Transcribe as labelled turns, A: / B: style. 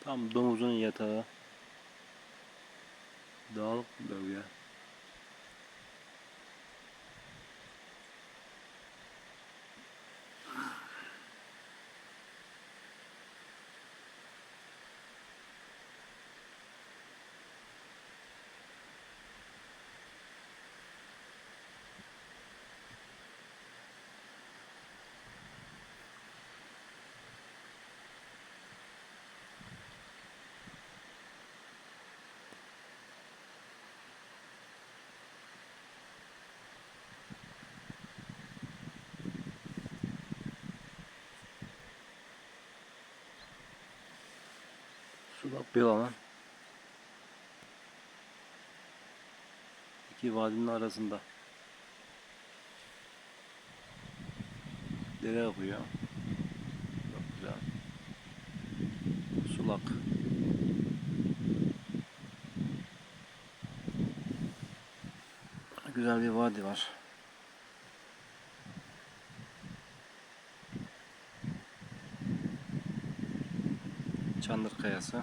A: Tam domuzun yatağı. Dağlık bölge. Sulak bir alan. İki vadinin arasında. Dere akıyor. Çok güzel. Sulak. Güzel bir vadi var. Çandır Kayası.